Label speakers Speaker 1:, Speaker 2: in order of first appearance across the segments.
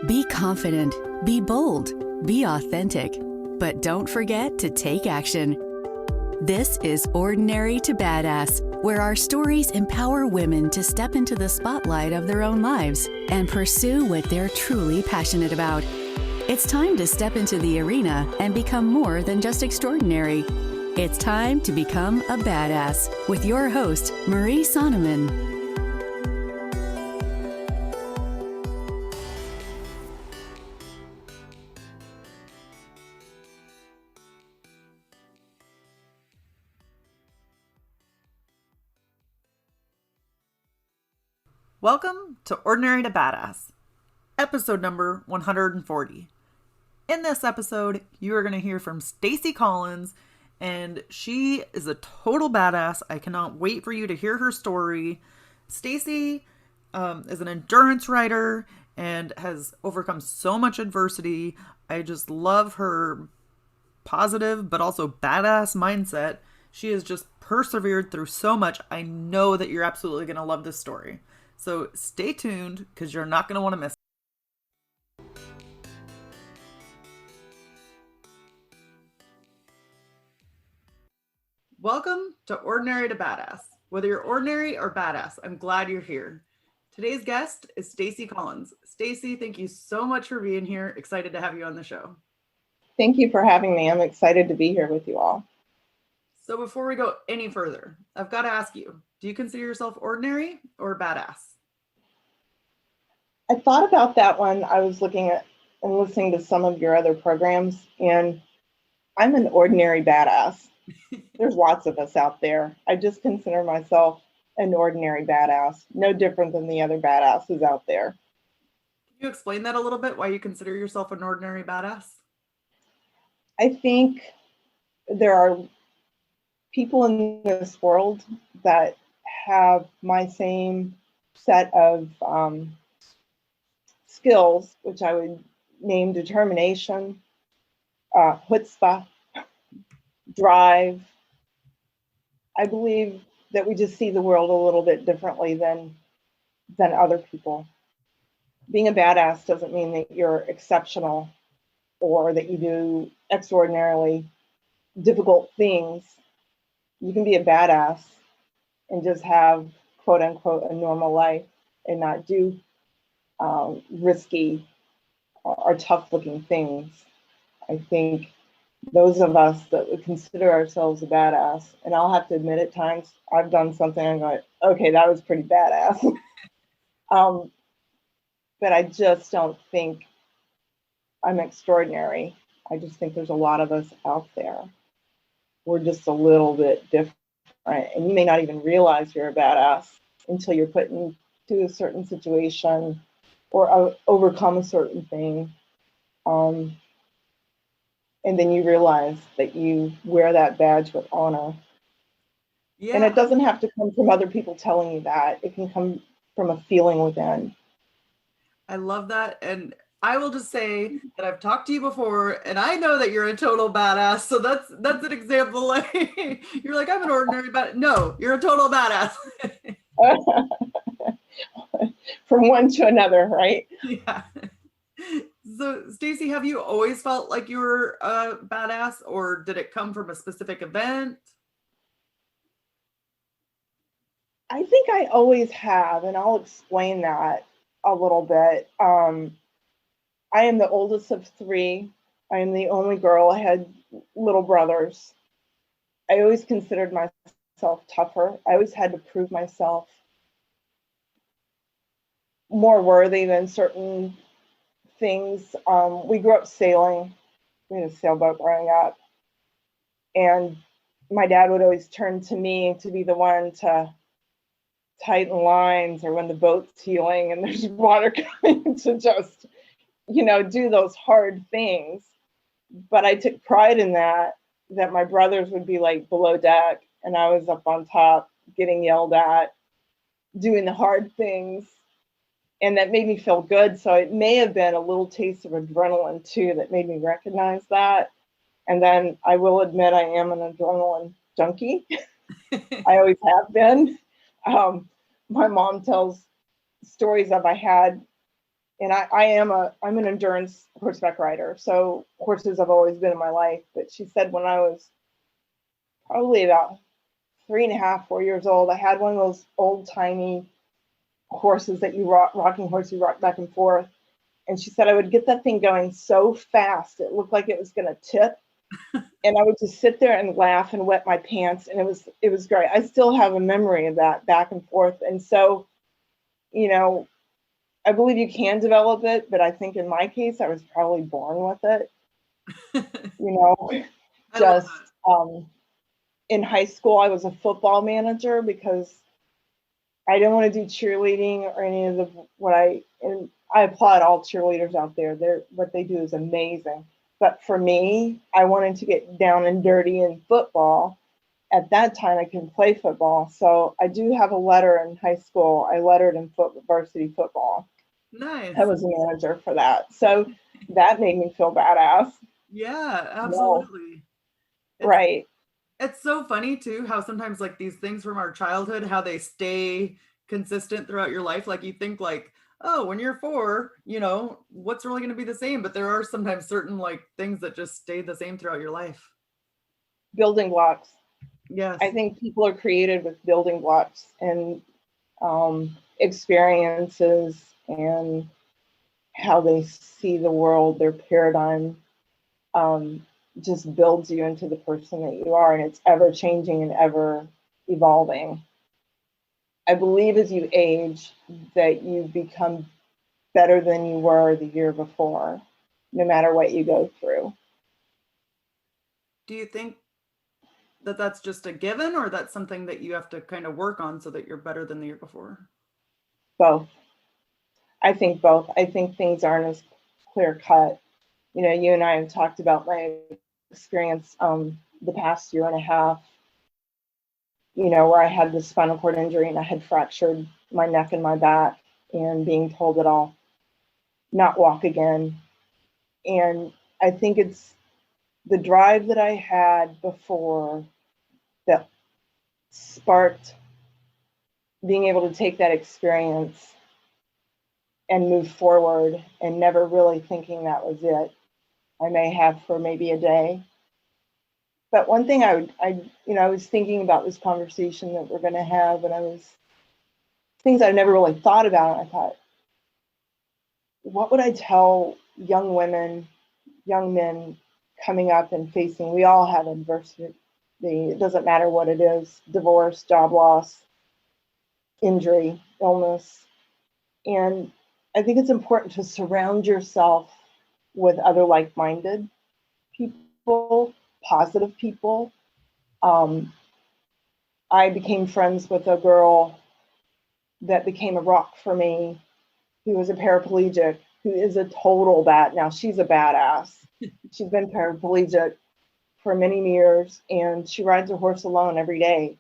Speaker 1: Be confident, be bold, be authentic, but don't forget to take action. This is Ordinary to Badass, where our stories empower women to step into the spotlight of their own lives and pursue what they're truly passionate about. It's time to step into the arena and become more than just extraordinary. It's time to become a badass with your host, Marie Sonneman.
Speaker 2: Welcome to Ordinary to Badass, episode number 140. In this episode, you are going to hear from Staci Collins, and she is a total badass. I cannot wait for you to hear her story. Staci is an endurance rider and has overcome so much adversity. I just love her positive but also badass mindset. She has just persevered through so much. I know that you're absolutely going to love this story. So stay tuned because you're not going to want to miss it. Welcome to Ordinary to Badass. Whether you're ordinary or badass, I'm glad you're here. Today's guest is Staci Collins. Staci, thank you so much for being here. Excited to have you on the show.
Speaker 3: Thank you for having me. I'm excited to be here with you all.
Speaker 2: So before we go any further, I've got to ask you, do you consider yourself ordinary or badass?
Speaker 3: I thought about that when I was looking at and listening to some of your other programs, and I'm an ordinary badass. There's lots of us out there. I just consider myself an ordinary badass, no different than the other badasses out there.
Speaker 2: Can you explain that a little bit, why you consider yourself an ordinary badass?
Speaker 3: I think there are people in this world that have my same set of skills, which I would name determination, chutzpah, drive. I believe that we just see the world a little bit differently than other people. Being a badass doesn't mean that you're exceptional or that you do extraordinarily difficult things. You can be a badass and just have, quote unquote, a normal life and not do risky or tough looking things. I think those of us that would consider ourselves a badass, and I'll have to admit at times I've done something and go, okay, that was pretty badass. But I just don't think I'm extraordinary. I just think there's a lot of us out there. We're just a little bit different, and you may not even realize you're a badass until you're put into a certain situation or overcome a certain thing. And then you realize that you wear that badge with honor. Yeah. And it doesn't have to come from other people telling you that. It can come from a feeling within.
Speaker 2: I love that. And I will just say that I've talked to you before, and I know that you're a total badass. So that's an example. Like you're like, I'm an ordinary badass. No, you're a total badass.
Speaker 3: From one to another, right?
Speaker 2: Yeah. So, Staci, have you always felt like you were a badass, or did it come from a specific event?
Speaker 3: I think I always have, and I'll explain that a little bit. I am the oldest of three. I am the only girl. I had little brothers. I always considered myself tougher. I always had to prove myself more worthy than certain things. We grew up sailing. We had a sailboat growing up. And my dad would always turn to me to be the one to tighten lines, or when the boat's heeling and there's water coming, to just, do those hard things. But I took pride in that my brothers would be like below deck and I was up on top getting yelled at, doing the hard things. And that made me feel good. So it may have been a little taste of adrenaline too that made me recognize that. And then I will admit I am an adrenaline junkie. I always have been. My mom tells stories of I had And I'm an endurance horseback rider. So horses have always been in my life. But she said when I was probably about 3.5, 4 years old, I had one of those old timey horses that you rocking horse, you rock back and forth. And she said I would get that thing going so fast, it looked like it was going to tip. And I would just sit there and laugh and wet my pants. And it was great. I still have a memory of that back and forth. And so, you know, I believe you can develop it, but I think in my case, I was probably born with it. You know, just in high school, I was a football manager because I didn't want to do cheerleading or any of and I applaud all cheerleaders out there. What they do is amazing. But for me, I wanted to get down and dirty in football. At that time, I couldn't play football. So I do have a letter in high school. I lettered in varsity football.
Speaker 2: Nice.
Speaker 3: I was a manager for that. So that made me feel badass.
Speaker 2: Yeah, absolutely.
Speaker 3: No. Right.
Speaker 2: It's so funny too how sometimes like these things from our childhood, how they stay consistent throughout your life. Like you think like, oh, when you're 4, you know, what's really going to be the same? But there are sometimes certain like things that just stay the same throughout your life.
Speaker 3: Building blocks.
Speaker 2: Yes.
Speaker 3: I think people are created with building blocks and experiences and how they see the world, their paradigm just builds you into the person that you are, and it's ever changing and ever evolving. I believe as you age that you become better than you were the year before, no matter what you go through.
Speaker 2: Do you think that that's just a given, or that's something that you have to kind of work on so that you're better than the year before?
Speaker 3: Both. I think both. I think things aren't as clear cut. You know, you and I have talked about my experience the past year and a half, you know, where I had the spinal cord injury and I had fractured my neck and my back and being told that I'll not walk again. And I think it's the drive that I had before that sparked being able to take that experience and move forward and never really thinking that was it. I may have for maybe a day. But one thing I was thinking about this conversation that we're going to have, and things I've never really thought about. And I thought, what would I tell young women, young men coming up and facing? We all have adversity. It doesn't matter what it is: divorce, job loss, injury, illness. And I think it's important to surround yourself with other like-minded people, positive people. I became friends with a girl that became a rock for me, who was a paraplegic, who is a total now she's a badass. She's been paraplegic for many years, and she rides a horse alone every day.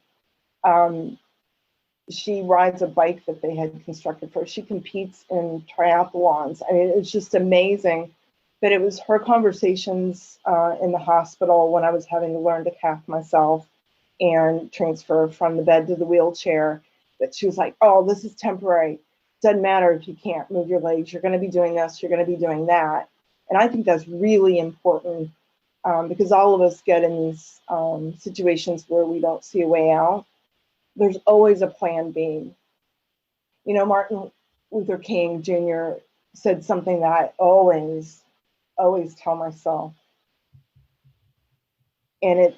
Speaker 3: She rides a bike that they had constructed for her. She competes in triathlons. I mean, it's just amazing. But it was her conversations in the hospital when I was having to learn to calf myself and transfer from the bed to the wheelchair, that she was like, oh, this is temporary. Doesn't matter if you can't move your legs. You're going to be doing this. You're going to be doing that. And I think that's really important because all of us get in these situations where we don't see a way out. There's always a plan B. You know, Martin Luther King Jr. said something that I always tell myself. And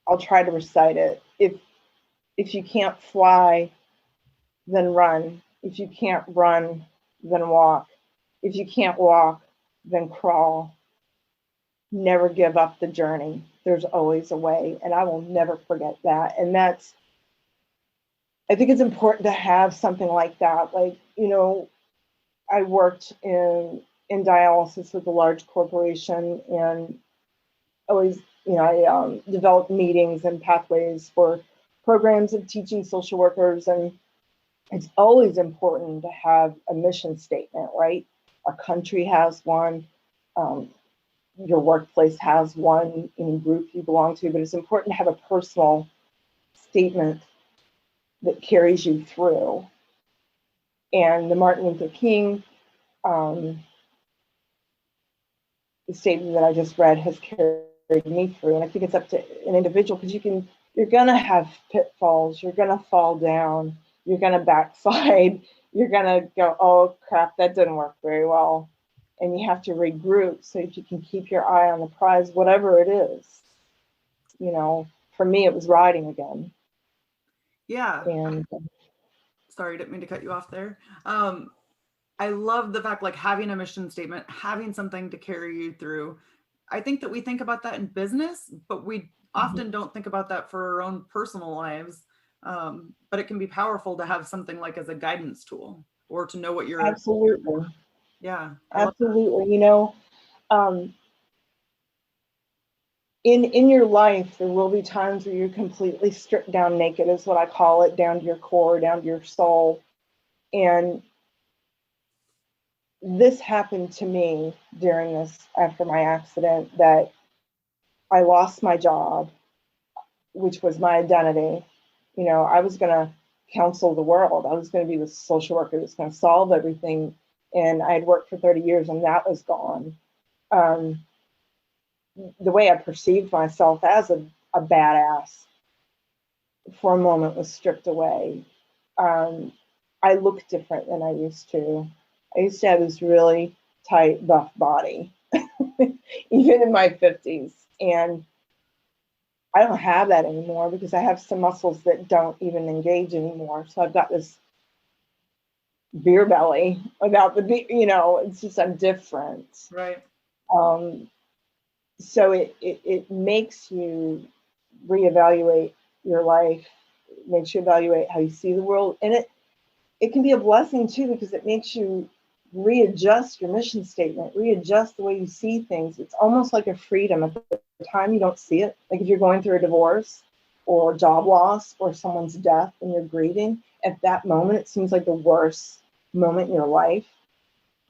Speaker 3: I'll try to recite it. If you can't fly, then run. If you can't run, then walk. If you can't walk, then crawl. Never give up the journey. There's always a way. And I will never forget that. And I think it's important to have something like that. Like, you know, I worked in dialysis with a large corporation, and always, you know, I developed meetings and pathways for programs of teaching social workers. And it's always important to have a mission statement, right? Our country has one. Your workplace has one, any group you belong to, but it's important to have a personal statement that carries you through. And the Martin Luther King the statement that I just read has carried me through. And I think it's up to an individual, because you're going to have pitfalls. You're going to fall down. You're going to backslide. You're going to go, oh, crap, that didn't work very well. And you have to regroup so that you can keep your eye on the prize, whatever it is. You know, for me, it was riding again.
Speaker 2: Yeah.
Speaker 3: And
Speaker 2: Sorry, didn't mean to cut you off there. I love the fact, like, having a mission statement, having something to carry you through. I think that we think about that in business, but we often don't think about that for our own personal lives. But it can be powerful to have something like as a guidance tool, or to know what you're.
Speaker 3: absolutely.
Speaker 2: Yeah.
Speaker 3: Absolutely. You know, in your life, there will be times where you're completely stripped down naked, is what I call it, down to your core, down to your soul. And this happened to me during this, after my accident, that I lost my job, which was my identity. You know, I was going to counsel the world. I was going to be the social worker that's going to solve everything. And I had worked for 30 years and that was gone. The way I perceived myself as a badass for a moment was stripped away. I look different than I used to. I used to have this really tight, buff body, even in my 50s. And I don't have that anymore because I have some muscles that don't even engage anymore. So I've got this beer belly without the beer, you know, it's just, I'm different.
Speaker 2: Right.
Speaker 3: So it makes you reevaluate your life, it makes you evaluate how you see the world. And it can be a blessing too, because it makes you readjust your mission statement, readjust the way you see things. It's almost like a freedom. At the time, you don't see it. Like if you're going through a divorce or job loss or someone's death and you're grieving, at that moment, it seems like the worst moment in your life.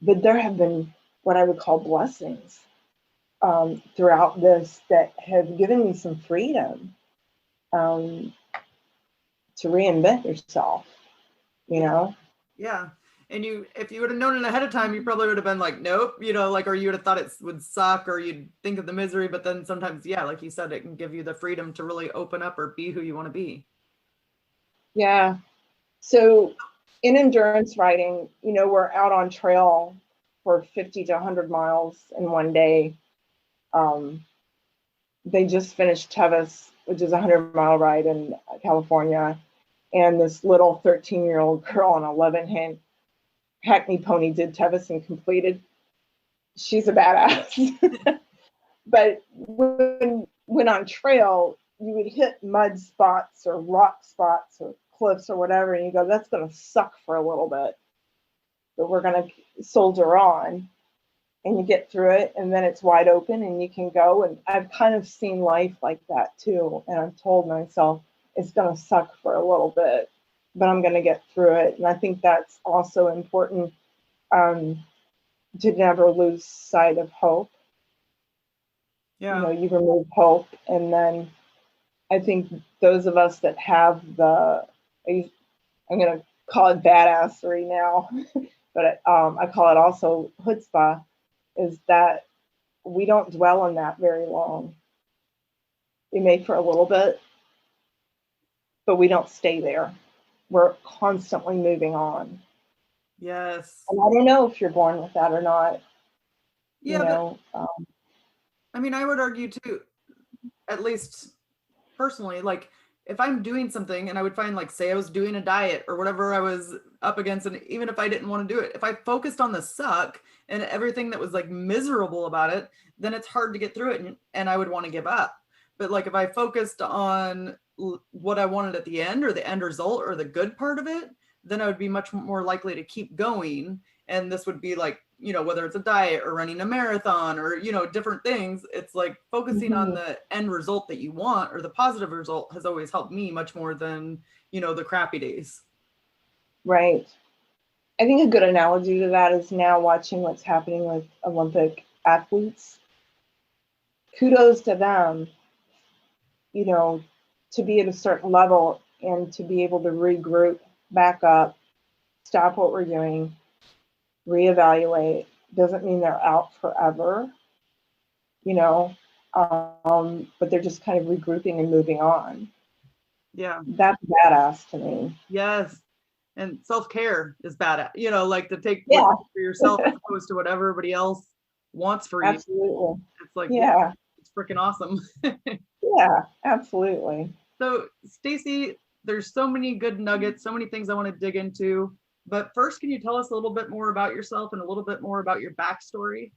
Speaker 3: But there have been what I would call blessings throughout this that have given me some freedom to reinvent yourself, you know?
Speaker 2: Yeah. And if you would have known it ahead of time, you probably would have been like, nope, you know, like, or you would have thought it would suck, or you'd think of the misery. But then sometimes, yeah, like you said, it can give you the freedom to really open up or be who you want to be.
Speaker 3: Yeah. So in endurance riding, you know, we're out on trail for 50 to 100 miles in one day. They just finished Tevis, which is a 100-mile ride in California. And this little 13-year-old girl on 11 Hackney pony did Tevis and completed. She's a badass. But when on trail, you would hit mud spots or rock spots or cliffs or whatever, and you go, that's going to suck for a little bit, but we're going to soldier on. And you get through it, and then it's wide open and you can go. And I've kind of seen life like that too. And I've told myself it's going to suck for a little bit, but I'm going to get through it. And I think that's also important, to never lose sight of hope.
Speaker 2: Yeah.
Speaker 3: You know, you remove hope, and then I think those of us that have I'm going to call it badassery now, but I call it also chutzpah, is that we don't dwell on that very long. We may for a little bit, but we don't stay there. We're constantly moving on.
Speaker 2: Yes.
Speaker 3: And I don't know if you're born with that or not.
Speaker 2: Yeah.
Speaker 3: You know,
Speaker 2: I mean, I would argue too, at least personally, like if I'm doing something and I would find, like, say I was doing a diet or whatever I was up against, and even if I didn't want to do it, if I focused on the suck and everything that was like miserable about it, then it's hard to get through it, and I would want to give up. But like if I focused on what I wanted at the end, or the end result, or the good part of it, then I would be much more likely to keep going. And this would be like, you know, whether it's a diet or running a marathon or, you know, different things, it's like focusing on the end result that you want, or the positive result, has always helped me much more than, you know, the crappy days.
Speaker 3: Right. I think a good analogy to that is now watching what's happening with Olympic athletes. Kudos to them, you know, to be at a certain level and to be able to regroup, back up, stop what we're doing, reevaluate. Doesn't mean they're out forever, you know, but they're just kind of regrouping and moving on.
Speaker 2: Yeah.
Speaker 3: That's badass to me.
Speaker 2: Yes. And self-care is bad, like to take
Speaker 3: Yeah.
Speaker 2: what's for yourself as opposed to what everybody else wants for you.
Speaker 3: Absolutely.
Speaker 2: It's like,
Speaker 3: yeah,
Speaker 2: it's freaking awesome.
Speaker 3: yeah, absolutely.
Speaker 2: So, Staci, there's so many good nuggets, so many things I want to dig into. But first, can you tell us a little bit more about yourself and a little bit more about your backstory?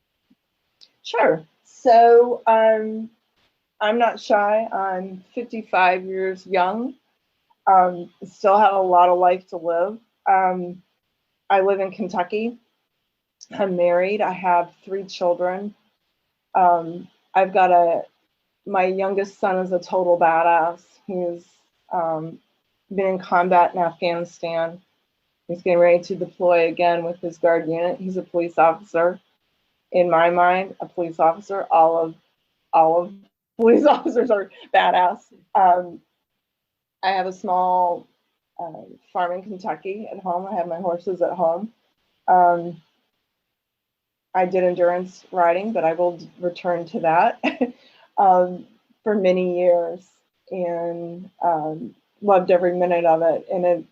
Speaker 3: Sure. So I'm not shy. I'm 55 years young. Still have a lot of life to live. I live in Kentucky. I'm married. I have 3 children. I've got my youngest son is a total badass. He's been in combat in Afghanistan. He's getting ready to deploy again with his guard unit. He's a police officer. In my mind, a police officer, all of police officers are badass. I have a small farm in Kentucky at home. I have my horses at home. I did endurance riding, but I will return to that for many years, and loved every minute of it. And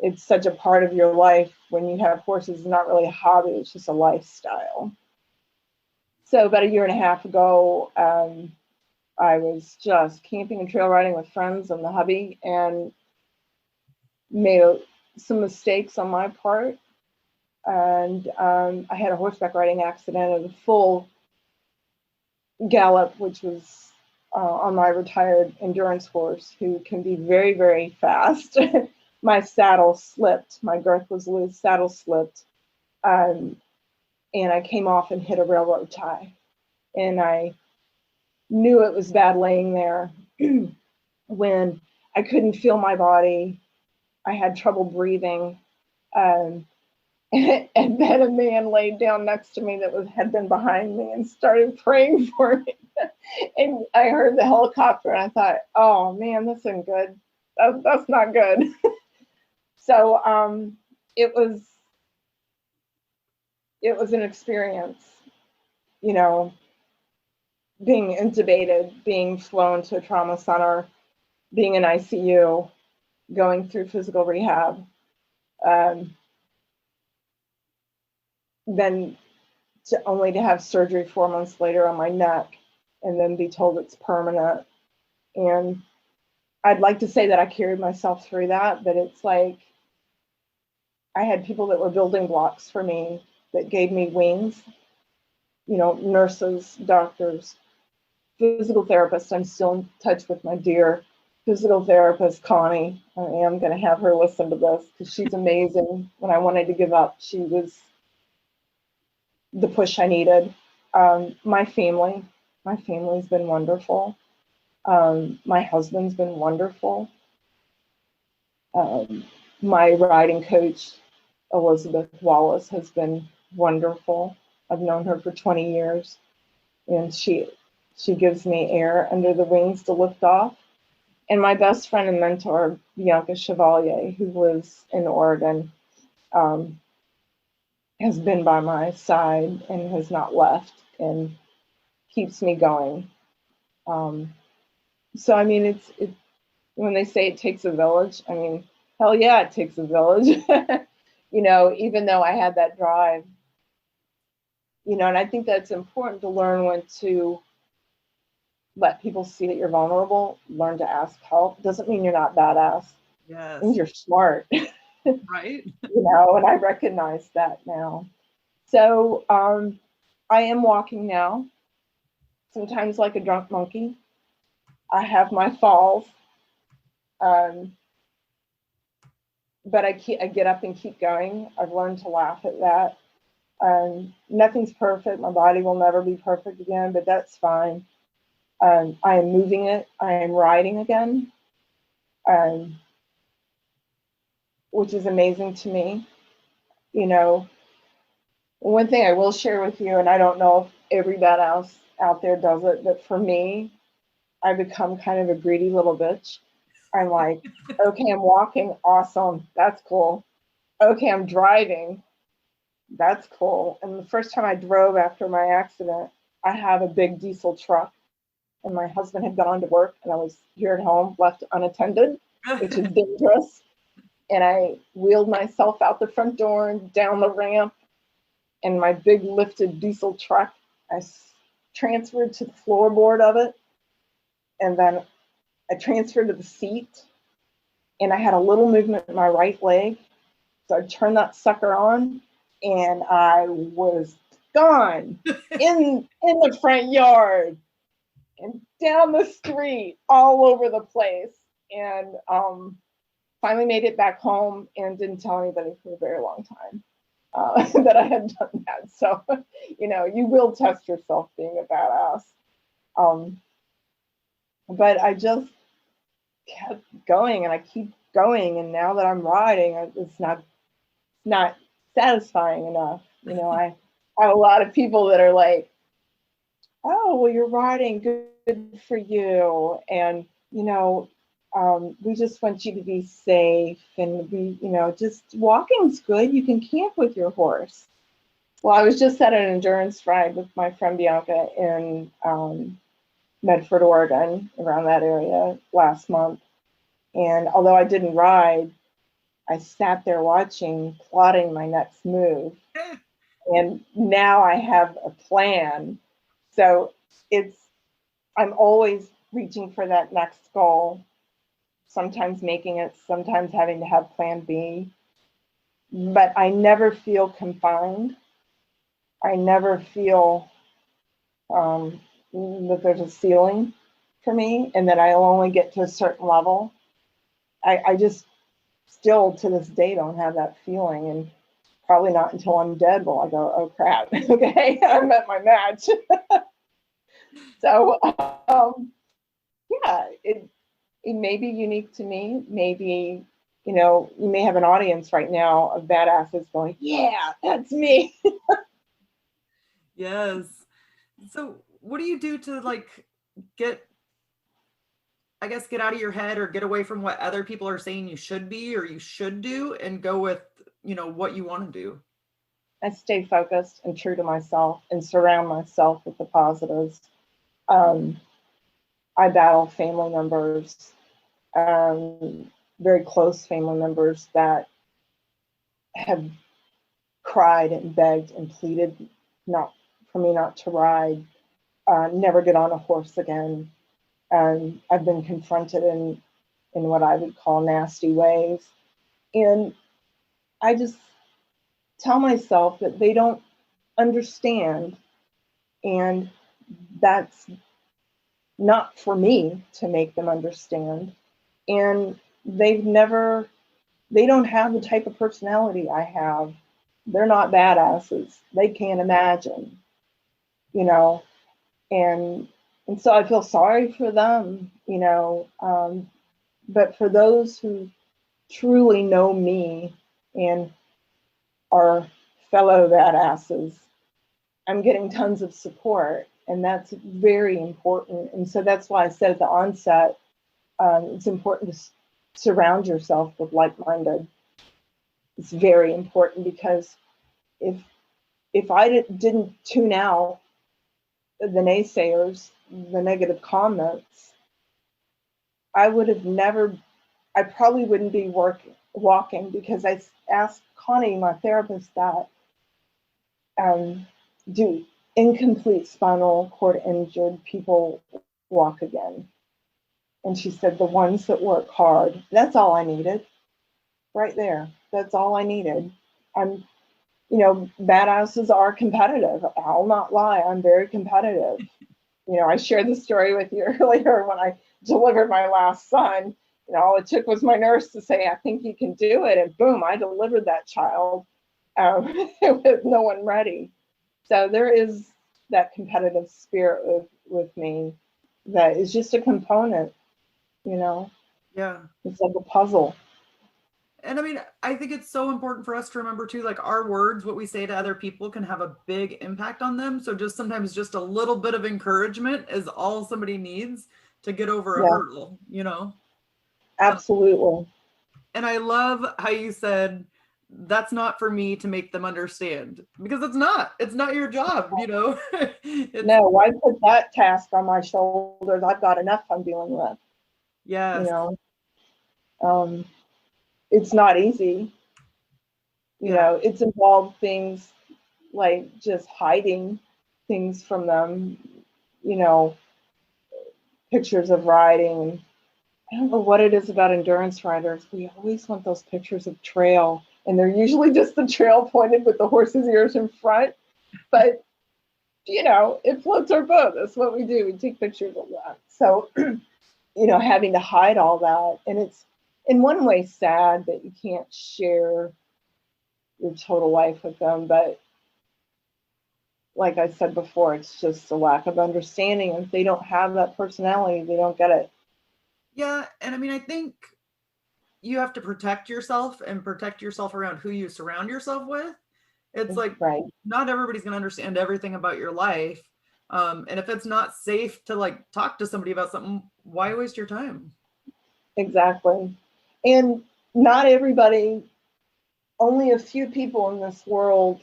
Speaker 3: it's such a part of your life. When you have horses, it's not really a hobby, it's just a lifestyle. So about a year and a half ago, I was just camping and trail riding with friends and the hubby, and made some mistakes on my part. And I had a horseback riding accident at a full gallop, which was on my retired endurance horse, who can be very, very fast. My saddle slipped. My girth was loose, saddle slipped. And I came off and hit a railroad tie. And I knew it was bad laying there when I couldn't feel my body. I had trouble breathing. And then a man laid down next to me that had been behind me and started praying for me. And I heard the helicopter, and I thought, oh man, this isn't good. That's not good. So it was an experience, being intubated, being flown to a trauma center, being in ICU, going through physical rehab. Then only to have surgery 4 months later on my neck, and then be told it's permanent. And I'd like to say that I carried myself through that, but it's like I had people that were building blocks for me, that gave me wings, nurses, doctors, physical therapists. I'm still in touch with my dear physical therapist, Connie. I am going to have her listen to this because she's amazing. When I wanted to give up, she was the push I needed. My family's been wonderful. My husband's been wonderful. My riding coach, Elizabeth Wallace, has been wonderful. I've known her for 20 years, and she gives me air under the wings to lift off. And my best friend and mentor, Bianca Chevalier, who lives in Oregon, has been by my side and has not left and keeps me going. So I mean, it's when they say it takes a village, I mean, hell yeah, it takes a village. Even though I had that drive, and I think that's important to learn, when to let people see that you're vulnerable, learn to ask help. Doesn't mean you're not badass.
Speaker 2: Yes.
Speaker 3: Means you're smart.
Speaker 2: Right.
Speaker 3: And I recognize that now. So I am walking now, sometimes like a drunk monkey. I have my falls, but I get up and keep going. I've learned to laugh at that. Nothing's perfect. My body will never be perfect again, but that's fine. I am moving it. I am riding again, which is amazing to me. One thing I will share with you, and I don't know if everybody else out there does it, but for me, I become kind of a greedy little bitch. I'm like, okay, I'm walking, awesome, that's cool. Okay, I'm driving, that's cool. And the first time I drove after my accident, I have a big diesel truck, and my husband had gone to work, and I was here at home, left unattended, which is dangerous. And I wheeled myself out the front door and down the ramp, and my big lifted diesel truck, I transferred to the floorboard of it, and then I transferred to the seat, and I had a little movement in my right leg. So I turned that sucker on, and I was gone in the front yard and down the street, all over the place. And finally made it back home and didn't tell anybody for a very long time that I had done that. So, you will test yourself being a badass. But I just kept going, and I keep going. And now that I'm riding, it's not satisfying enough. I have a lot of people that are like, oh, well, you're riding, good for you. And, we just want you to be safe, and just walking's good. You can camp with your horse. Well, I was just at an endurance ride with my friend Bianca in Medford, Oregon, around that area last month. And although I didn't ride, I sat there watching, plotting my next move. And now I have a plan. So I'm always reaching for that next goal, sometimes making it, sometimes having to have plan B. But I never feel confined. I never feel that there's a ceiling for me and that I'll only get to a certain level. I just still to this day don't have that feeling, and probably not until I'm dead will I go, oh crap, okay, I'm at my match. So yeah, it may be unique to me. Maybe, you may have an audience right now of badasses going, yeah, that's me.
Speaker 2: Yes. So what do you do to get out of your head or get away from what other people are saying you should be or you should do and go with, what you want to do?
Speaker 3: I stay focused and true to myself and surround myself with the positives. I battle family members, very close family members that have cried and begged and pleaded not for me not to ride, never get on a horse again. I've been confronted in what I would call nasty ways. And I just tell myself that they don't understand, and that's not for me to make them understand. And they don't have the type of personality I have. They're not badasses. They can't imagine, and so I feel sorry for them, but for those who truly know me and are fellow badasses, I'm getting tons of support, and that's very important. And so that's why I said at the onset, it's important to surround yourself with like-minded. It's very important, because if I didn't tune out the naysayers, the negative comments, I probably wouldn't be walking, because I asked Connie, my therapist, that do incomplete spinal cord injured people walk again? And she said, the ones that work hard. That's all I needed right there. That's all I needed. Badasses are competitive. I'll not lie. I'm very competitive. I shared the story with you earlier when I delivered my last son. All it took was my nurse to say, I think you can do it. And boom, I delivered that child with no one ready. So there is that competitive spirit with me that is just a component,
Speaker 2: Yeah.
Speaker 3: It's like a puzzle.
Speaker 2: And I think it's so important for us to remember too, our words, what we say to other people can have a big impact on them. So sometimes just a little bit of encouragement is all somebody needs to get over a hurdle,
Speaker 3: Absolutely.
Speaker 2: And I love how you said that's not for me to make them understand, because it's not your job, you know.
Speaker 3: No, why put that task on my shoulders? I've got enough I'm dealing with, you
Speaker 2: Yes.
Speaker 3: know. It's not easy. You know, it's involved things like just hiding things from them, you know, pictures of riding. I don't know what it is about endurance riders. We always want those pictures of trail, and they're usually just the trail pointed with the horse's ears in front. But, you know, it floats our boat. That's what we do. We take pictures of that. So, you know, having to hide all that. And it's in one way sad that you can't share your total life with them. But like I said before, it's just a lack of understanding. If they don't have that personality, they don't get it.
Speaker 2: Yeah. And I mean, I think you have to protect yourself and protect yourself around who you surround yourself with. It's like,
Speaker 3: Right.
Speaker 2: not everybody's going to understand everything about your life. And if it's not safe to like talk to somebody about something, why waste your time?
Speaker 3: Exactly. And not everybody, only a few people in this world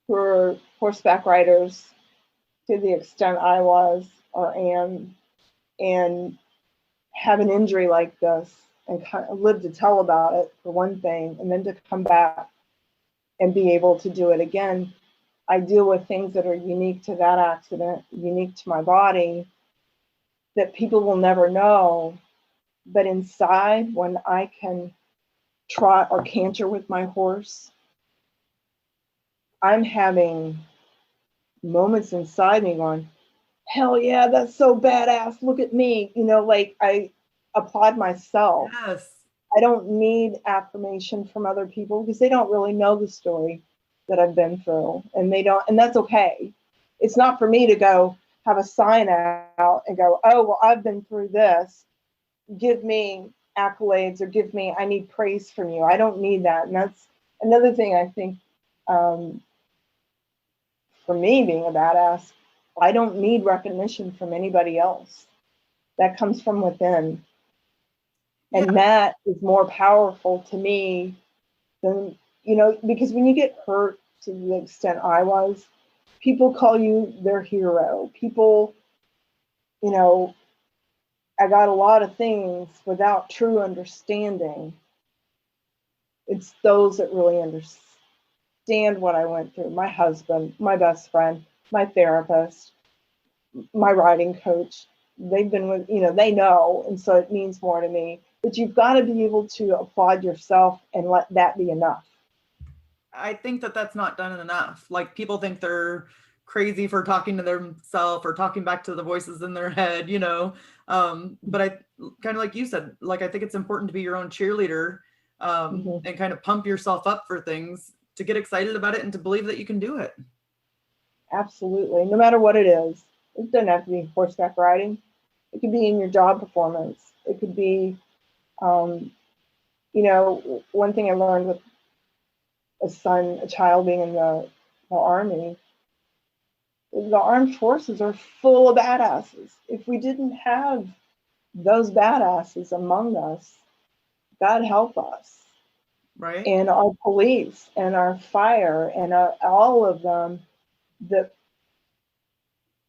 Speaker 3: who are horseback riders to the extent I was or am, and have an injury like this and kind of live to tell about it, for one thing, and then to come back and be able to do it again. I deal with things that are unique to that accident, unique to my body, that people will never know. But inside, when I can trot or canter with my horse, I'm having moments inside me going, hell yeah, that's so badass. Look at me. You know, like I applaud myself.
Speaker 2: Yes.
Speaker 3: I don't need affirmation from other people because they don't really know the story that I've been through, and they don't, and that's okay. It's not for me to go have a sign out and go, oh, well, I've been through this. Give me accolades or give me, I need praise from you. I don't need that. And that's another thing I think, um, for me being a badass, I don't need recognition from anybody else. That comes from within.
Speaker 2: Yeah.
Speaker 3: And that is more powerful to me than, you know, because when you get hurt to the extent I was, people call you their hero. People, you know, I got a lot of things without true understanding. It's those that really understand what I went through. My husband, my best friend, my therapist, my riding coach, they've been with, you know, they know. And so it means more to me. But you've got to be able to applaud yourself and let that be enough.
Speaker 2: I think that that's not done enough. Like, people think they're crazy for talking to themselves or talking back to the voices in their head, you know. But I kind of like you said, like, I think it's important to be your own cheerleader,
Speaker 3: Mm-hmm.
Speaker 2: and kind of pump yourself up for things, to get excited about it and to believe that you can do it.
Speaker 3: Absolutely. No matter what it is, it doesn't have to be horseback riding. It could be in your job performance. It could be, um, you know, one thing I learned with a child being in the army, the armed forces are full of badasses. If we didn't have those badasses among us, God help us.
Speaker 2: Right.
Speaker 3: And our police and our fire and all of them, that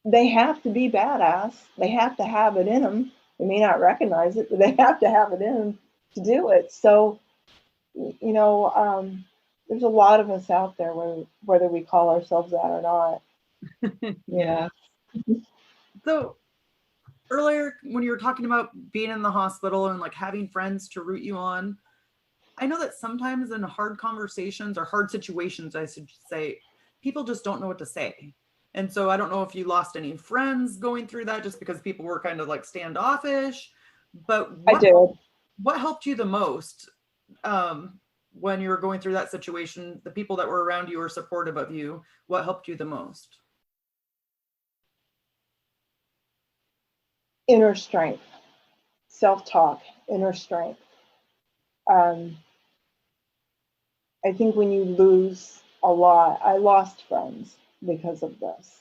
Speaker 3: they have to be badass. They have to have it in them. They may not recognize it, but they have to have it in them to do it. So, you know, there's a lot of us out there, whether we call ourselves that or not.
Speaker 2: Yeah. So earlier, when you were talking about being in the hospital and like having friends to root you on, I know that sometimes in hard conversations or hard situations, I should say, people just don't know what to say. And so I don't know if you lost any friends going through that just because people were kind of like standoffish, but
Speaker 3: I did.
Speaker 2: what helped you the most, when you were going through that situation? The people that were around you or supportive of you, what helped you the most?
Speaker 3: Inner strength, self-talk, inner strength. Um, I think when you lose a lot, I lost friends because of this.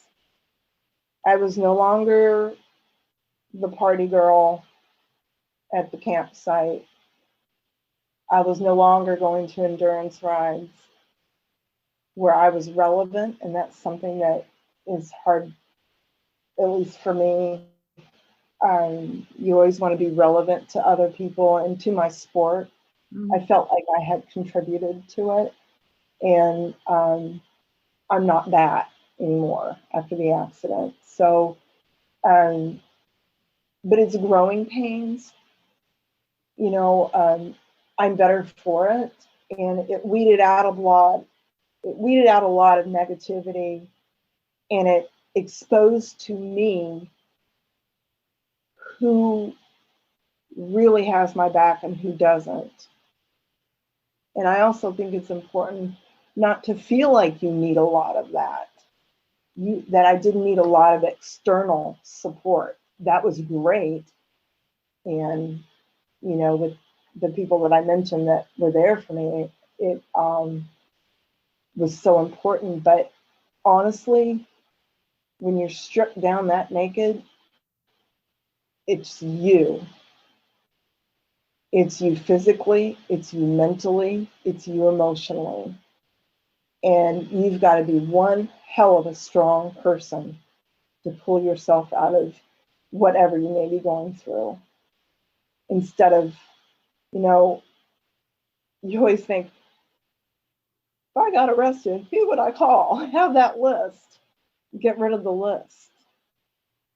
Speaker 3: I was no longer the party girl at the campsite. I was no longer going to endurance rides where I was relevant, and that's something that is hard, at least for me. You always want to be relevant to other people and to my sport. I felt like I had contributed to it, and I'm not that anymore after the accident. So, but it's growing pains. You know, I'm better for it, and it weeded out a lot. It weeded out a lot of negativity, and it exposed to me who really has my back and who doesn't. And I also think it's important not to feel like you need a lot of that. That I didn't need a lot of external support. That was great. And, you know, with the people that I mentioned that were there for me, it was so important. But honestly, when you're stripped down that naked, it's you. It's you physically, it's you mentally, it's you emotionally. And you've got to be one hell of a strong person to pull yourself out of whatever you may be going through. Instead of, you know, you always think, if I got arrested, who would I call? Have that list. Get rid of the list.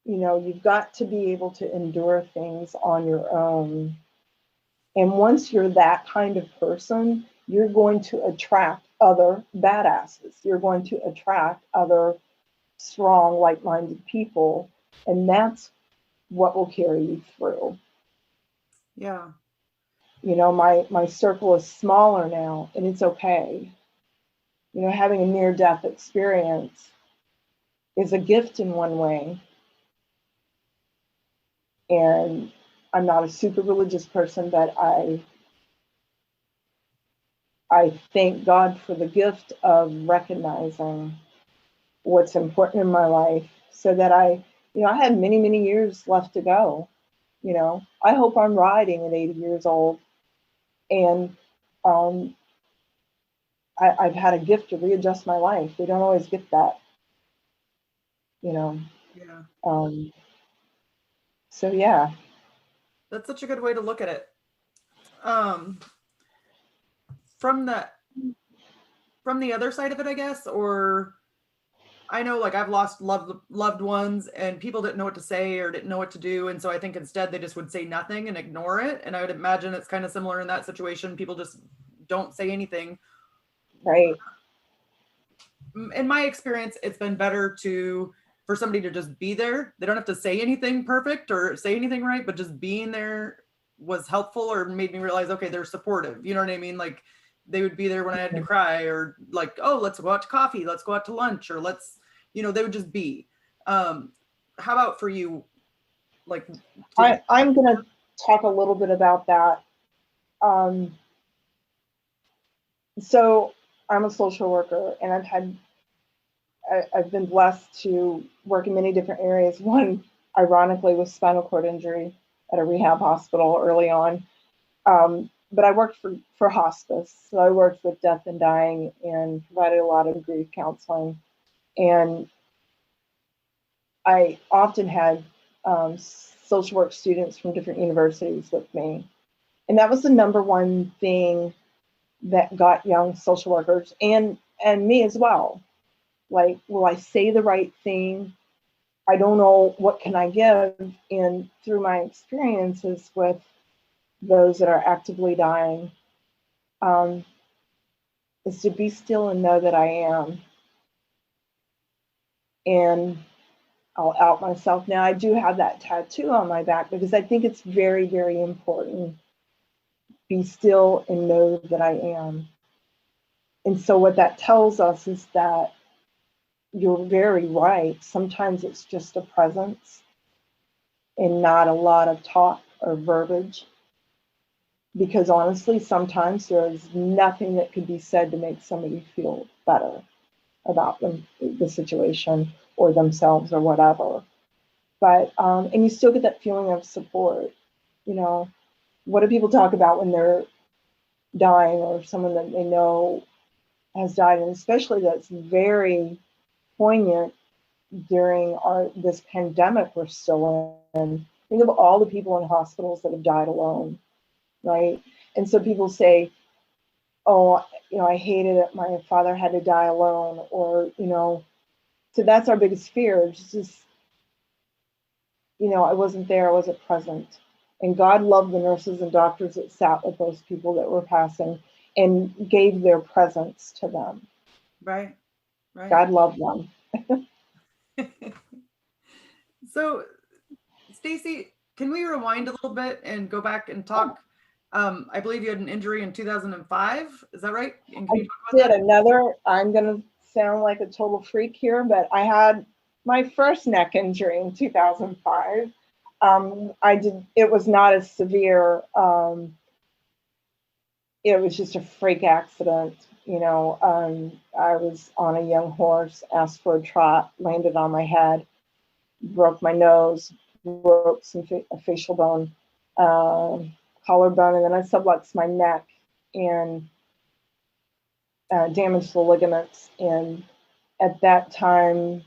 Speaker 3: You know, you've got to be able to endure things on your own. And once you're that kind of person, you're going to attract other badasses. You're going to attract other strong, like-minded people. And that's what will carry you through.
Speaker 2: Yeah.
Speaker 3: You know, my circle is smaller now, and it's okay. You know, having a near-death experience is a gift in one way. And I'm not a super religious person, but I thank God for the gift of recognizing what's important in my life, so that I have many, many years left to go. You know, I hope I'm riding at 80 years old. And I've had a gift to readjust my life. We don't always get that, you know.
Speaker 2: Yeah.
Speaker 3: So yeah.
Speaker 2: That's such a good way to look at it. From the other side of it, I guess, or I know, like, I've lost loved ones, and people didn't know what to say or didn't know what to do, and so I think instead they just would say nothing and ignore it. And I would imagine it's kind of similar in that situation. People just don't say anything.
Speaker 3: Right.
Speaker 2: In my experience, it's been better for somebody to just be there. They don't have to say anything perfect or say anything right, but just being there was helpful, or made me realize, okay, they're supportive. You know what I mean? Like, they would be there when I had to cry, or like, oh, let's go out to coffee, let's go out to lunch, or they would just be. How about for you? Like,
Speaker 3: I'm going to talk a little bit about that. So I'm a social worker, and I've been blessed to work in many different areas. One, ironically, was spinal cord injury at a rehab hospital early on. But I worked for hospice. So I worked with death and dying and provided a lot of grief counseling. And I often had social work students from different universities with me. And that was the number one thing that got young social workers and me as well. Like, will I say the right thing? I don't know, what can I give? And through my experiences with those that are actively dying, is to be still and know that I am. And I'll out myself now. I do have that tattoo on my back because I think it's very, very important. Be still and know that I am. And so what that tells us is that you're very right. Sometimes it's just a presence and not a lot of talk or verbiage. Because honestly, sometimes there's nothing that could be said to make somebody feel better about the situation or themselves or whatever. But, and you still get that feeling of support. You know, what do people talk about when they're dying or someone that they know has died, and especially that's very poignant during this pandemic we're still in. Think of all the people in hospitals that have died alone, right? And so people say, oh, I hated it. My father had to die alone, or, so that's our biggest fear. Just, I wasn't there, I wasn't present. And God loved the nurses and doctors that sat with those people that were passing and gave their presence to them.
Speaker 2: Right.
Speaker 3: God loved them.
Speaker 2: So, Staci, can we rewind a little bit and go back and talk? I believe you had an injury in 2005. Is that right? And can you talk about that?
Speaker 3: I'm going to sound like a total freak here, but I had my first neck injury in 2005. It was not as severe. It was just a freak accident. I was on a young horse, asked for a trot, landed on my head, broke my nose, broke a facial bone, collarbone, and then I subluxed my neck and damaged the ligaments. And at that time,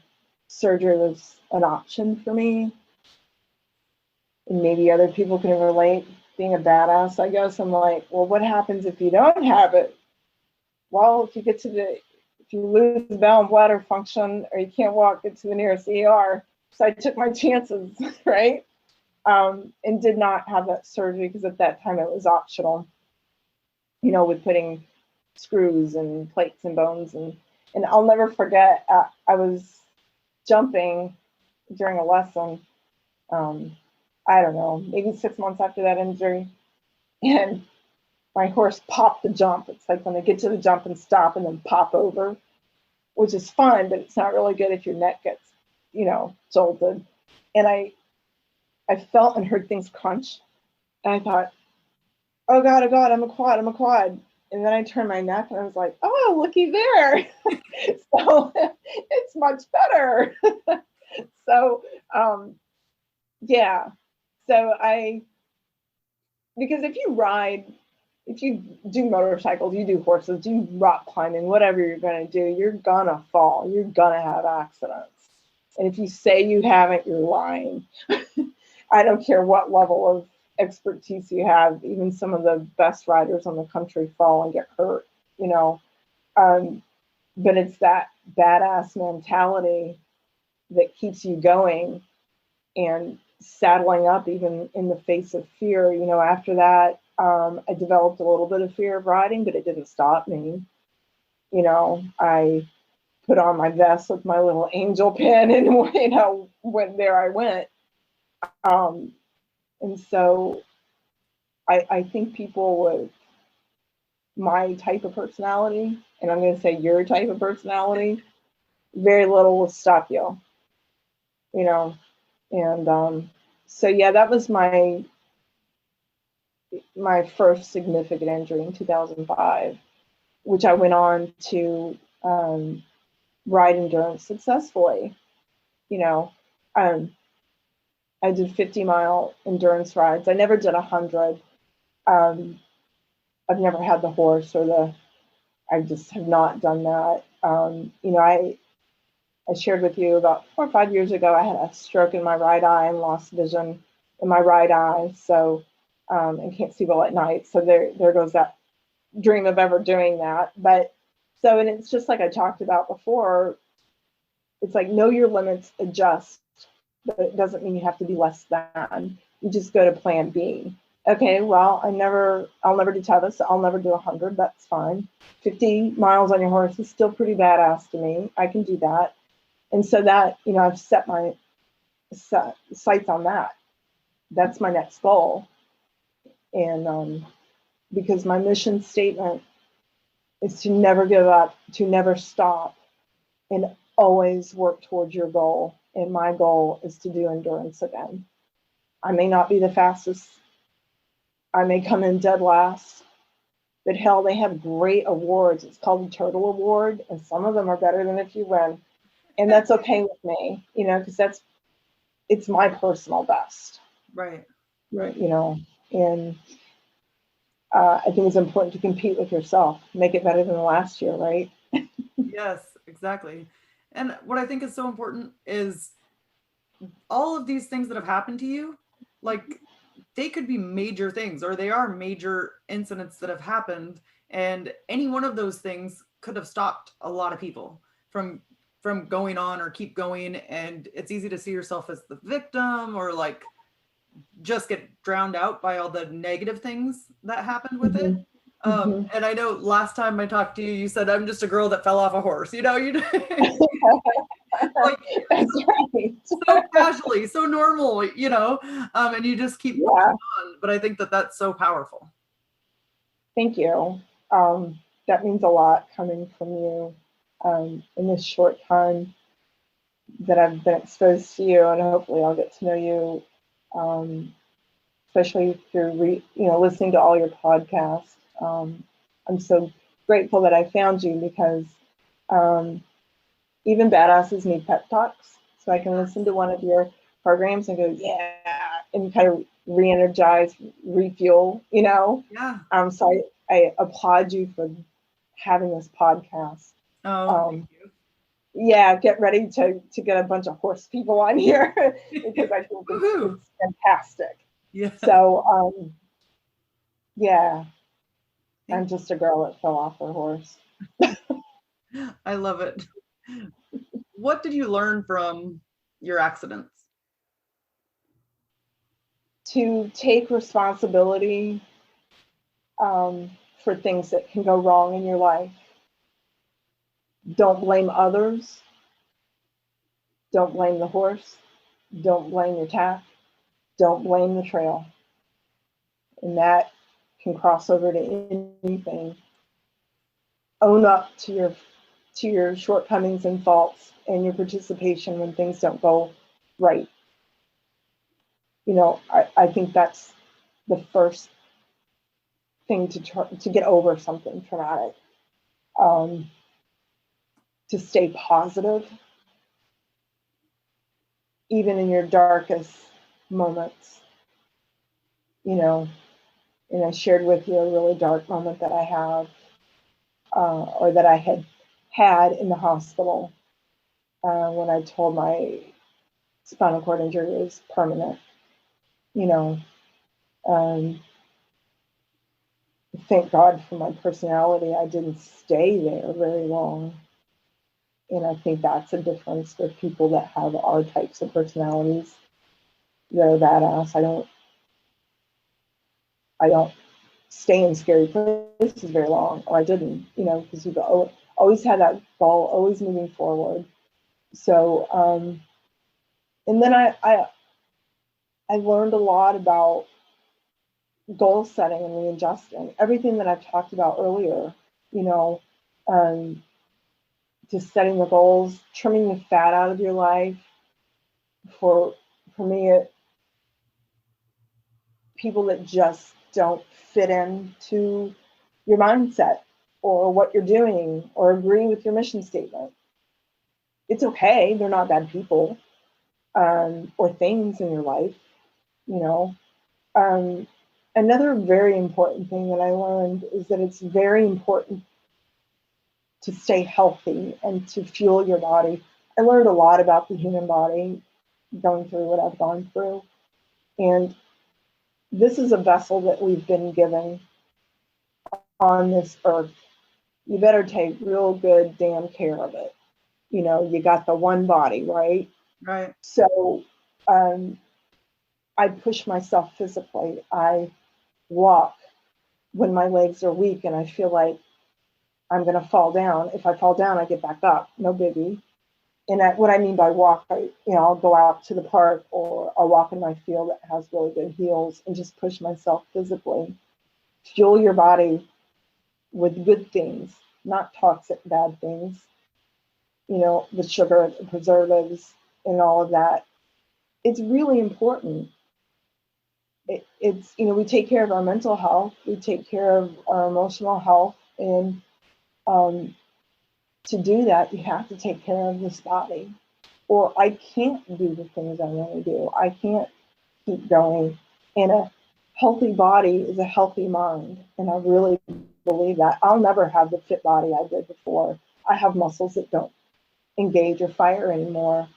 Speaker 3: surgery was an option for me. And maybe other people can relate. Being a badass, I guess, I'm like, well, what happens if you don't have it? Well, if you lose bowel and bladder function, or you can't walk, get to the nearest ER. So I took my chances, right? And did not have that surgery because at that time it was optional, with putting screws and plates and bones. And I'll never forget, I was jumping during a lesson, I don't know, maybe 6 months after that injury. And my horse popped the jump. It's like when they get to the jump and stop and then pop over, which is fun, but it's not really good if your neck gets, jolted. And I felt and heard things crunch. And I thought, oh God, I'm a quad. And then I turned my neck and I was like, oh, looky there. So it's much better. So, yeah. So because if you do motorcycles, you do horses, you rock climbing, whatever you're going to do, you're going to fall. You're going to have accidents. And if you say you haven't, you're lying. I don't care what level of expertise you have. Even some of the best riders on the country fall and get hurt, but it's that badass mentality that keeps you going and saddling up even in the face of fear. After that, I developed a little bit of fear of riding, but it didn't stop me. I put on my vest with my little angel pin and, when there I went. And so I think people with my type of personality, and I'm going to say your type of personality, very little will stop you, and so yeah, that was my first significant injury in 2005, which I went on to ride endurance successfully. I did 50-mile endurance rides. I never did 100. I've never had the horse I just have not done that. I shared with you about 4 or 5 years ago, I had a stroke in my right eye and lost vision in my right eye. So, and can't see well at night. So there goes that dream of ever doing that. But so, and it's just like I talked about before, it's like, know your limits, adjust, but it doesn't mean you have to be less than. You just go to plan B. Okay, well, I'll never do tether, so I'll never do 100. That's fine. 50 miles on your horse is still pretty badass to me. I can do that. And so that, I've set my sights on that. That's my next goal. And because my mission statement is to never give up, to never stop, and always work towards your goal. And my goal is to do endurance again. I may not be the fastest. I may come in dead last, but hell, they have great awards. It's called the Turtle Award, and some of them are better than if you win. And that's okay with me, because it's my personal best.
Speaker 2: Right.
Speaker 3: And I think it's important to compete with yourself, make it better than the last year, right?
Speaker 2: Yes, exactly. And what I think is so important is all of these things that have happened to you, like they could be major things or they are major incidents that have happened, and any one of those things could have stopped a lot of people from going on or keep going, and it's easy to see yourself as the victim or like just get drowned out by all the negative things that happened with it.
Speaker 3: Mm-hmm. Mm-hmm.
Speaker 2: And I know last time I talked to you, you said I'm just a girl that fell off a horse. You know, you like
Speaker 3: That's right.
Speaker 2: so casually, so normal, you know, and you just keep pushing
Speaker 3: Yeah,
Speaker 2: on. But I think that that's so powerful.
Speaker 3: thank you. That means a lot coming from you in this short time that I've been exposed to you, and hopefully I'll get to know you, especially through listening to all your podcasts. I'm so grateful that I found you because even badasses need pep talks. So I can listen to one of your programs and go, yeah, and kind of re-energize, refuel,
Speaker 2: Yeah.
Speaker 3: So I applaud you for having this podcast.
Speaker 2: Oh, thank
Speaker 3: Um, yeah, get ready to get a bunch of horse people on here
Speaker 2: you.
Speaker 3: because I think
Speaker 2: Woohoo.
Speaker 3: it's fantastic.
Speaker 2: Yeah.
Speaker 3: So yeah, I'm
Speaker 2: Thank
Speaker 3: just a girl that fell off her horse.
Speaker 2: you. I love it. What did you learn from your accidents?
Speaker 3: To take responsibility for things that can go wrong in your life. Don't blame others. Don't blame the horse. Don't blame your tack. Don't blame the trail. And that can cross over to anything. Own up to your shortcomings and faults and your participation when things don't go right. I think that's the first thing to get over something traumatic. To stay positive, even in your darkest moments. And I shared with you a really dark moment that I have, or that I had in the hospital when I told my spinal cord injury was permanent. You know, um, thank God for my personality. I didn't stay there very long. And I think that's a difference with people that have our types of personalities. They're badass. I don't stay in scary places very long, or I didn't, because you've always had that ball, always moving forward. So, and then I learned a lot about goal setting and readjusting, everything that I've talked about earlier, you know, um, just setting the goals, trimming the fat out of your life. For me, people that just don't fit into your mindset or what you're doing or agree with your mission statement. It's okay. They're not bad people, or things in your life, you know. Um, Another very important thing that I learned is that it's very important to stay healthy and to fuel your body. I learned a lot about the human body going through what I've gone through. And this is a vessel that we've been given on this earth. You better take real good damn care of it. You got the one body, right?
Speaker 2: Right.
Speaker 3: So I push myself physically. I walk when my legs are weak and I feel like I'm going to fall down. If I fall down, I get back up. No biggie. And what I mean by walk, I'll go out to the park or I'll walk in my field that has really good heels and just push myself physically. Fuel your body with good things, not toxic bad things. The sugar, the preservatives, and all of that. It's really important. It's we take care of our mental health, we take care of our emotional health, and to do that, you have to take care of this body. Or I can't do the things I want to do. I can't keep going in a healthy body is a healthy mind. And I really believe that. I'll never have the fit body I did before. I have muscles that don't engage or fire anymore.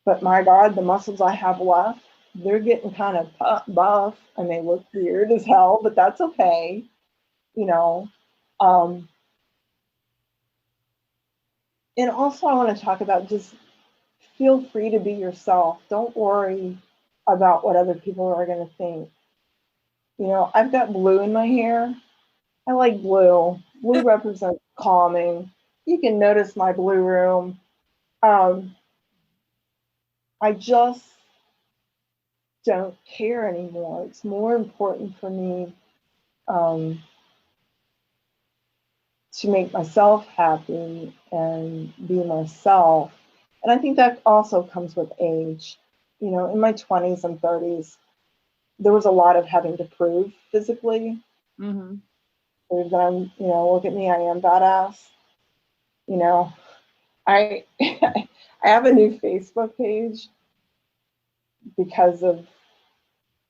Speaker 3: But my God, the muscles I have left, they're getting kind of buff and they look weird as hell, but that's okay. You know, and also I want to talk about just feel free to be yourself. Don't worry about what other people are going to think. You know, I've got blue in my hair. I like blue. Blue represents calming. You can notice my blue room. I just don't care anymore. It's more important for me to make myself happy and be myself. And I think that also comes with age. You know, in my 20s and 30s, there was a lot of having to prove physically.
Speaker 2: Mm-hmm.
Speaker 3: Prove that I'm, you know, look at me, I am badass. You know, I I have a new Facebook page because of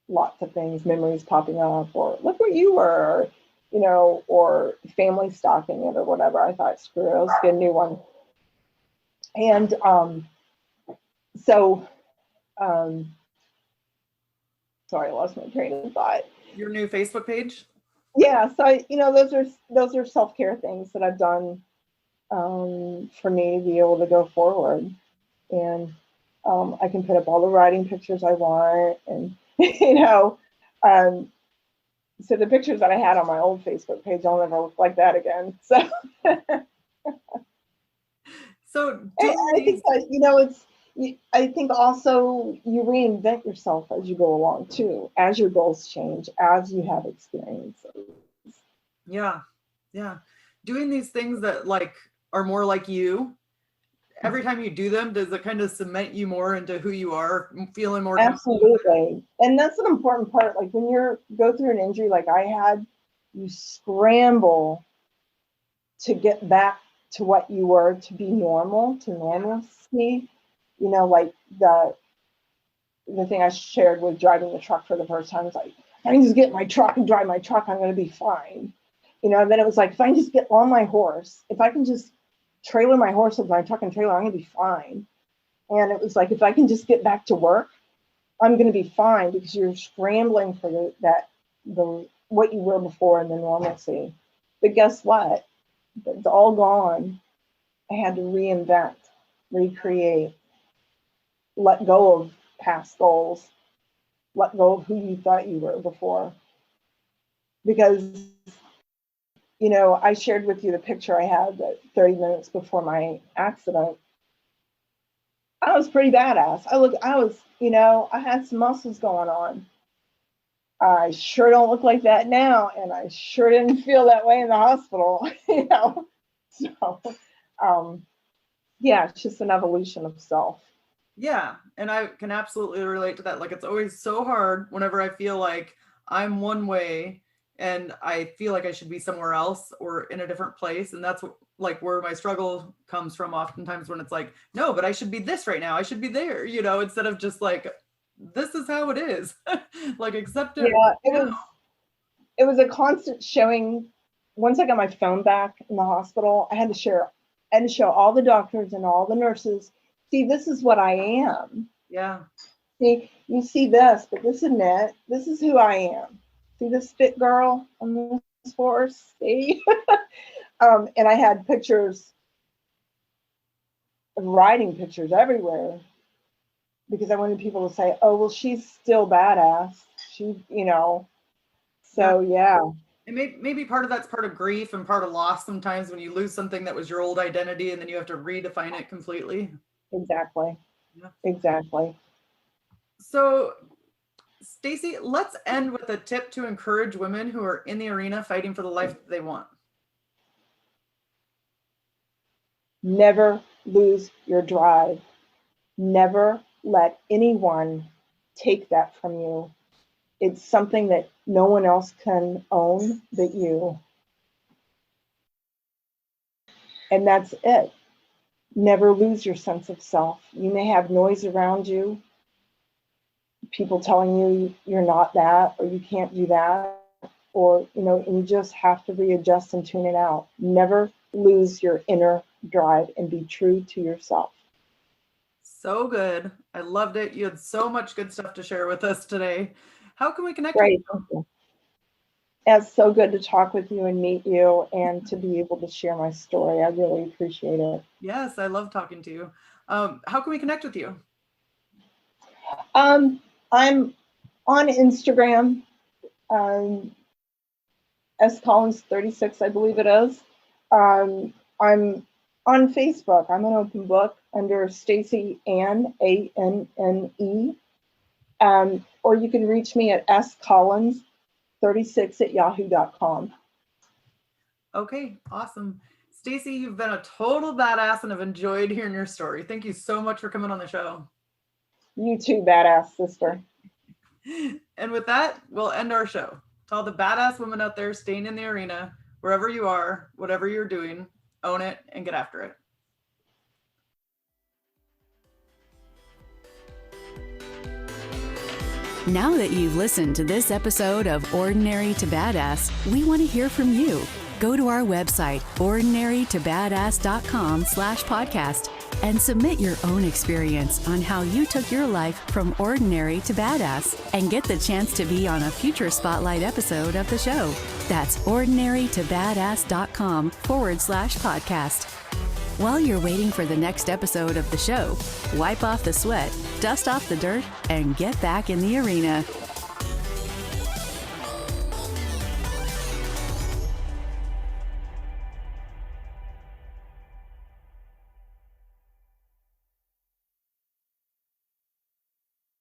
Speaker 3: lots of things, memories popping up, or look where you were, or, you know, or family stalking it or whatever. I thought, screw it, let's get a new one. And so, sorry, I lost my train of thought.
Speaker 2: Your new Facebook page?
Speaker 3: Yeah, so you know, those are self-care things that I've done for me to be able to go forward, and I can put up all the riding pictures I want, and you know, so the pictures that I had on my old Facebook page, I'll never look like that again. So,
Speaker 2: So
Speaker 3: I think that, you know, I think also you reinvent yourself as you go along too, as your goals change, as you have experiences.
Speaker 2: yeah, yeah. Doing these things that like are more like you, every time you do them, does it kind of cement you more into who you are, feeling more comfortable with it?
Speaker 3: Absolutely. And that's an important part. Like when you go through an injury like I had, you scramble to get back to what you were, to be normal, to normalcy. You know, like the thing I shared with driving the truck for the first time was like, if I can just get in my truck and drive my truck, I'm going to be fine. You know, and then it was like, if I can just get on my horse, if I can just trailer my horse with my truck and trailer, I'm going to be fine. And it was like, if I can just get back to work, I'm going to be fine, because you're scrambling for the what you were before in the normalcy. But guess what? It's all gone. I had to reinvent, recreate, let go of past goals, let go of who you thought you were before. Because, you know, I shared with you the picture I had 30 minutes before my accident. I was pretty badass. You know, I had some muscles going on. I sure don't look like that now, and I sure didn't feel that way in the hospital, you know. So, yeah, it's just an evolution of self.
Speaker 2: Yeah, and I can absolutely relate to that. Like it's always so hard whenever I feel like I'm one way and I feel like I should be somewhere else or in a different place. And that's what, like where my struggle comes from oftentimes, when it's like, no, but I should be this right now. I should be there, you know, instead of just like, this is how it is. Like accept it.
Speaker 3: Yeah, it was a constant showing. Once I got my phone back in the hospital, I had to show all the doctors and all the nurses, see, this is what I am.
Speaker 2: Yeah.
Speaker 3: See, you see this, but this isn't it. This is who I am. See this fit girl on this horse? See? And I had pictures, riding pictures everywhere, because I wanted people to say, oh, well, she's still badass. She, you know, so yeah.
Speaker 2: And maybe part of that's part of grief and part of loss sometimes, when you lose something that was your old identity and then you have to redefine it completely.
Speaker 3: Exactly.
Speaker 2: Yeah.
Speaker 3: Exactly.
Speaker 2: So, Staci, let's end with a tip to encourage women who are in the arena fighting for the life that they want.
Speaker 3: Never lose your drive. Never let anyone take that from you. It's something that no one else can own but you. And that's it. Never lose your sense of self. You may have noise around you, people telling you you're not that, or you can't do that, or, you know, and you just have to readjust and tune it out. Never lose your inner drive and be true to yourself.
Speaker 2: So good. I loved it. You had so much good stuff to share with us today. How can we connect
Speaker 3: Great.
Speaker 2: with you?
Speaker 3: It's so good to talk with you and meet you and to be able to share my story. I really appreciate it.
Speaker 2: Yes, I love talking to you. How can we connect with you?
Speaker 3: I'm on Instagram, scollins36, I believe it is. I'm on Facebook. I'm an open book under Staci Anne, ANNE. Or you can reach me at scollins36@yahoo.com.
Speaker 2: Okay, awesome. Staci, you've been a total badass and I've enjoyed hearing your story. Thank you so much for coming on the show.
Speaker 3: You too, badass sister.
Speaker 2: And with that, we'll end our show. To all the badass women out there staying in the arena, wherever you are, whatever you're doing, own it and get after it.
Speaker 1: Now that you've listened to this episode of Ordinary to Badass, we want to hear from you. Go to our website, ordinarytobadass.com/podcast, and submit your own experience on how you took your life from ordinary to badass and get the chance to be on a future spotlight episode of the show. That's ordinarytobadass.com/podcast. While you're waiting for the next episode of the show, wipe off the sweat, dust off the dirt, and get back in the arena.